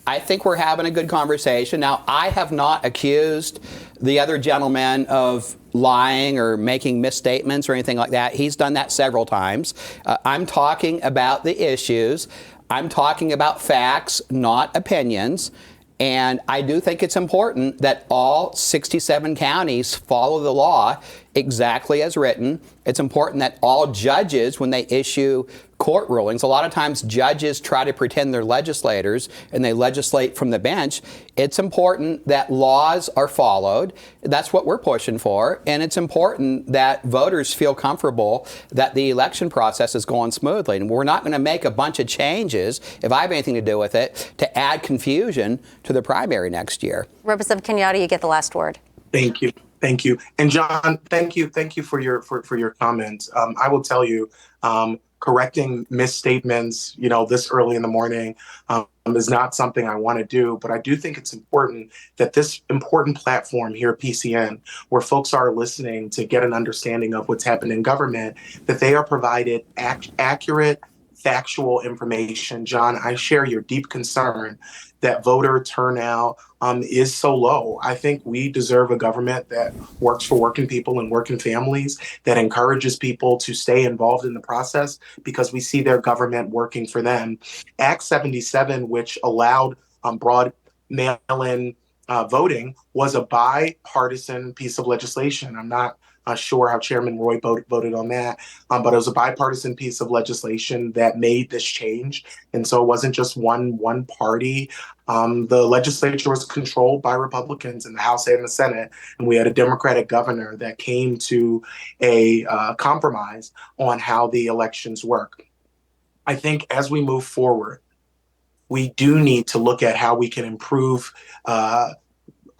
I think we're having a good conversation. Now, I have not accused the other gentleman of lying or making misstatements or anything like that. He's done that several times. I'm talking about the issues. I'm talking about facts, not opinions. And I do think it's important that all 67 counties follow the law exactly as written. It's important that all judges, when they issue court rulings, a lot of times judges try to pretend they're legislators and they legislate from the bench. It's important that laws are followed. That's what we're pushing for. And it's important that voters feel comfortable that the election process is going smoothly. And we're not going to make a bunch of changes, if I have anything to do with it, to add confusion to the primary next year. Representative Kenyatta, you get the last word. Thank you. Thank you. And John, thank you for your comments. I will tell you, correcting misstatements, this early in the morning is not something I want to do, but I do think it's important that this important platform here at PCN, where folks are listening to get an understanding of what's happened in government, that they are provided accurate, factual information. John, I share your deep concern that voter turnout is so low. I think we deserve a government that works for working people and working families, that encourages people to stay involved in the process because we see their government working for them. Act 77, which allowed broad mail-in voting, was a bipartisan piece of legislation. I'm not sure how Chairman Roae voted on that, but it was a bipartisan piece of legislation that made this change. And so it wasn't just one party. The legislature was controlled by Republicans in the House and the Senate, and we had a Democratic governor that came to a compromise on how the elections work. I think as we move forward, we do need to look at how we can improve our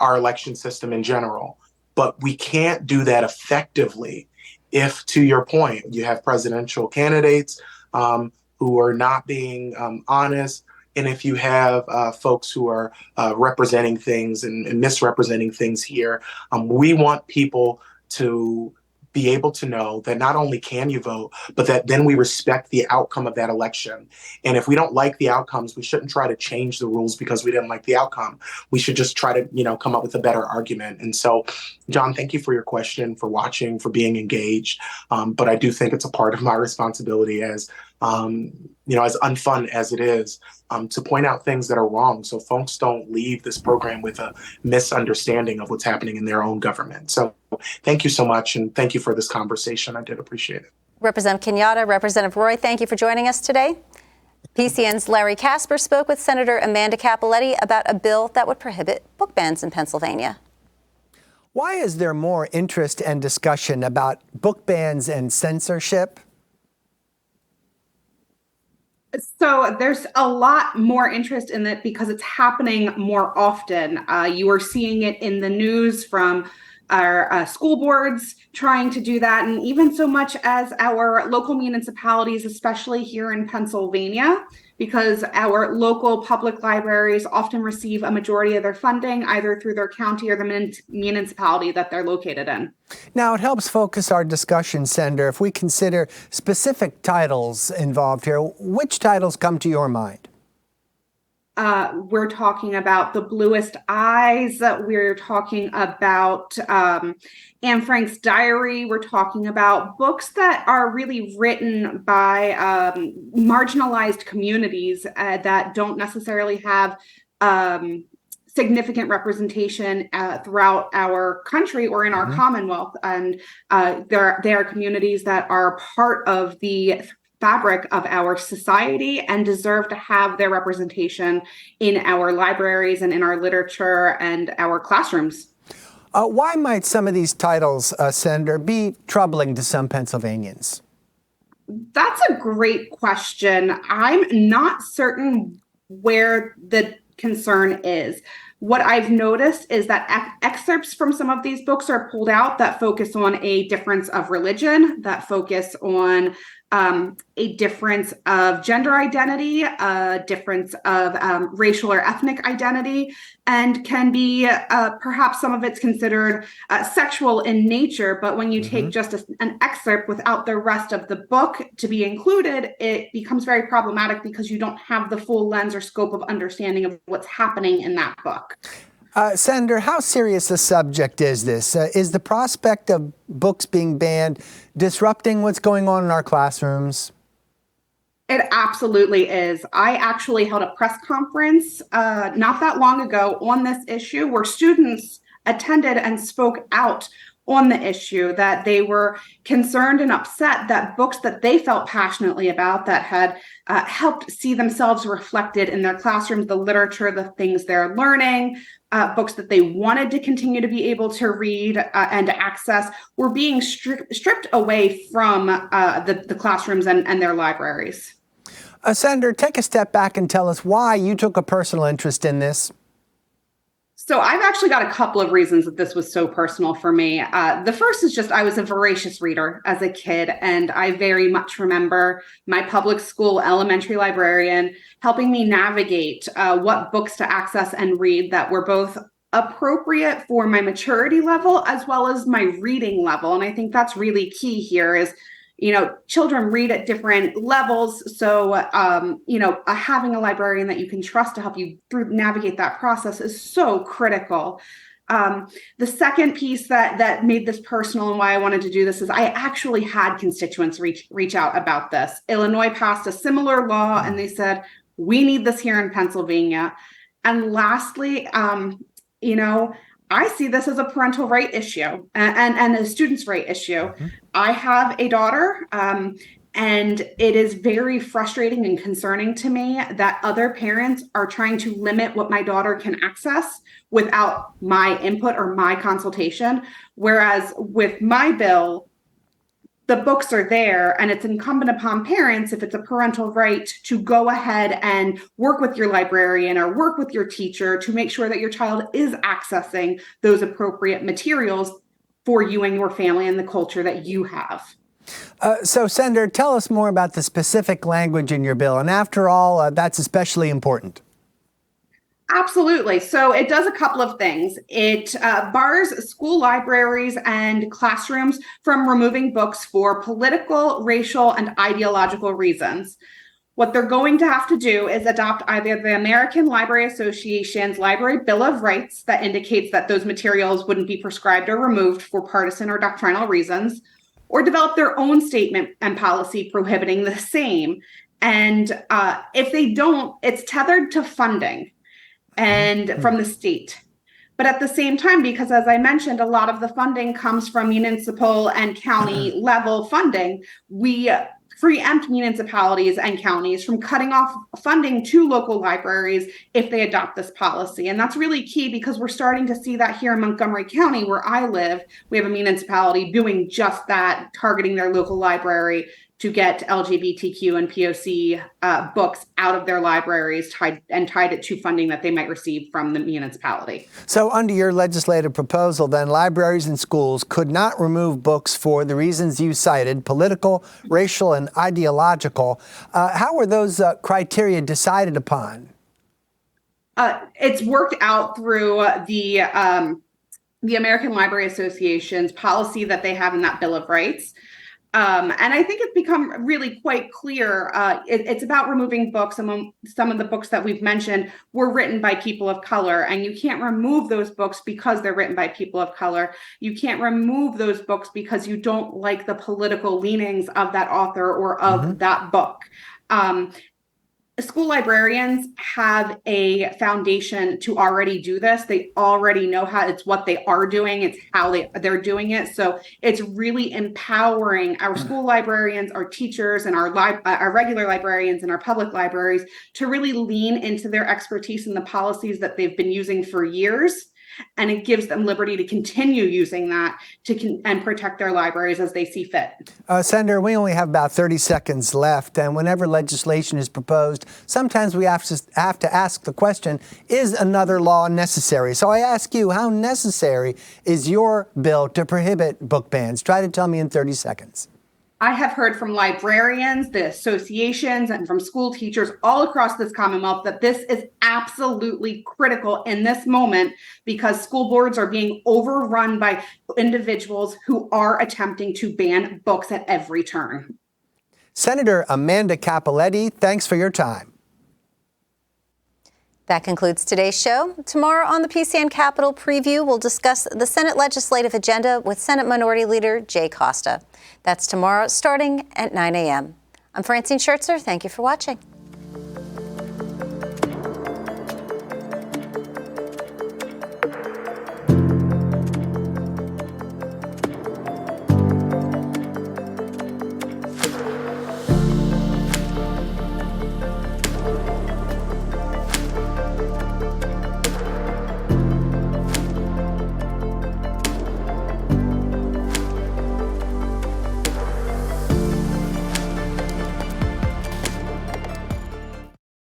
election system in general. But we can't do that effectively if, to your point, you have presidential candidates who are not being honest, and if you have folks who are representing things and misrepresenting things here. We want people to be able to know that not only can you vote, but that then we respect the outcome of that election. And if we don't like the outcomes, we shouldn't try to change the rules because we didn't like the outcome. We should just try to, come up with a better argument. And so, John, thank you for your question, for watching, for being engaged. But I do think it's a part of my responsibility as unfun as it is, to point out things that are wrong so folks don't leave this program with a misunderstanding of what's happening in their own government. So thank you so much, and thank you for this conversation. I did appreciate it. Representative Kenyatta, Representative Roae, thank you for joining us today. PCN's Larry Casper spoke with Senator Amanda Cappelletti about a bill that would prohibit book bans in Pennsylvania. Why is there more interest and discussion about book bans and censorship? So there's a lot more interest in it because it's happening more often. You are seeing it in the news from our school boards trying to do that, and even so much as our local municipalities, especially here in Pennsylvania, because our local public libraries often receive a majority of their funding either through their county or the municipality that they're located in. Now, it helps focus our discussion, Senator, if we consider specific titles involved here. Which titles come to your mind? We're talking about The Bluest Eyes. We're talking about Anne Frank's Diary. We're talking about books that are really written by marginalized communities that don't necessarily have significant representation throughout our country or in our Commonwealth. And they are communities that are part of the fabric of our society and deserve to have their representation in our libraries and in our literature and our classrooms. Why might some of these titles, Senator, be troubling to some Pennsylvanians? That's a great question. I'm not certain where the concern is. What I've noticed is that excerpts from some of these books are pulled out that focus on a difference of religion, that focus on a difference of gender identity, a difference of racial or ethnic identity, and can be perhaps some of it's considered sexual in nature. But when you take just an excerpt without the rest of the book to be included, it becomes very problematic because you don't have the full lens or scope of understanding of what's happening in that book. Senator, how serious a subject is this? Is the prospect of books being banned disrupting what's going on in our classrooms? It absolutely is. I actually held a press conference not that long ago on this issue where students attended and spoke out on the issue, that they were concerned and upset that books that they felt passionately about, that had helped see themselves reflected in their classrooms, the literature, the things they're learning, books that they wanted to continue to be able to read and access, were being stripped away from the classrooms and their libraries. Senator, take a step back and tell us why you took a personal interest in this. So I've actually got a couple of reasons that this was so personal for me. The first is just I was a voracious reader as a kid, and I very much remember my public school elementary librarian helping me navigate what books to access and read that were both appropriate for my maturity level as well as my reading level. And I think that's really key here is, children read at different levels. So, having a librarian that you can trust to help you navigate that process is so critical. The second piece that made this personal and why I wanted to do this is I actually had constituents reach out about this. Illinois passed a similar law and they said, we need this here in Pennsylvania. And lastly, I see this as a parental right issue and a student's right issue. Mm-hmm. I have a daughter, and it is very frustrating and concerning to me that other parents are trying to limit what my daughter can access without my input or my consultation. Whereas with my bill, the books are there, and it's incumbent upon parents, if it's a parental right, to go ahead and work with your librarian or work with your teacher to make sure that your child is accessing those appropriate materials for you and your family and the culture that you have. So, Senator, tell us more about the specific language in your bill. And after all, that's especially important. Absolutely. So it does a couple of things. It bars school libraries and classrooms from removing books for political, racial, and ideological reasons. What they're going to have to do is adopt either the American Library Association's Library Bill of Rights that indicates that those materials wouldn't be prescribed or removed for partisan or doctrinal reasons, or develop their own statement and policy prohibiting the same. And if they don't, it's tethered to funding and from the state. But at the same time, because as I mentioned, a lot of the funding comes from municipal and county level funding, we preempt municipalities and counties from cutting off funding to local libraries if they adopt this policy. And that's really key because we're starting to see that here in Montgomery County, where I live. We have a municipality doing just that, targeting their local library to get LGBTQ and POC books out of their libraries, tied it to funding that they might receive from the municipality. So under your legislative proposal, then, libraries and schools could not remove books for the reasons you cited, political, racial, and ideological. How were those criteria decided upon? It's worked out through the American Library Association's policy that they have in that Bill of Rights. And I think it's become really quite clear. It's about removing books. Some of the books that we've mentioned were written by people of color, and you can't remove those books because they're written by people of color. You can't remove those books because you don't like the political leanings of that author or of that book. School librarians have a foundation to already do this. They already know how, it's what they are doing. It's how they're doing it. So it's really empowering our school librarians, our teachers, and our regular librarians and our public libraries to really lean into their expertise in the policies that they've been using for years. And it gives them liberty to continue using that and protect their libraries as they see fit. Senator, we only have about 30 seconds left. And whenever legislation is proposed, sometimes we have to ask the question, is another law necessary? So I ask you, how necessary is your bill to prohibit book bans? Try to tell me in 30 seconds. I have heard from librarians, the associations, and from school teachers all across this Commonwealth that this is absolutely critical in this moment because school boards are being overrun by individuals who are attempting to ban books at every turn. Senator Amanda Cappelletti, thanks for your time. That concludes today's show. Tomorrow on the PCN Capitol Preview, we'll discuss the Senate legislative agenda with Senate Minority Leader Jay Costa. That's tomorrow starting at 9 a.m. I'm Francine Schertzer. Thank you for watching.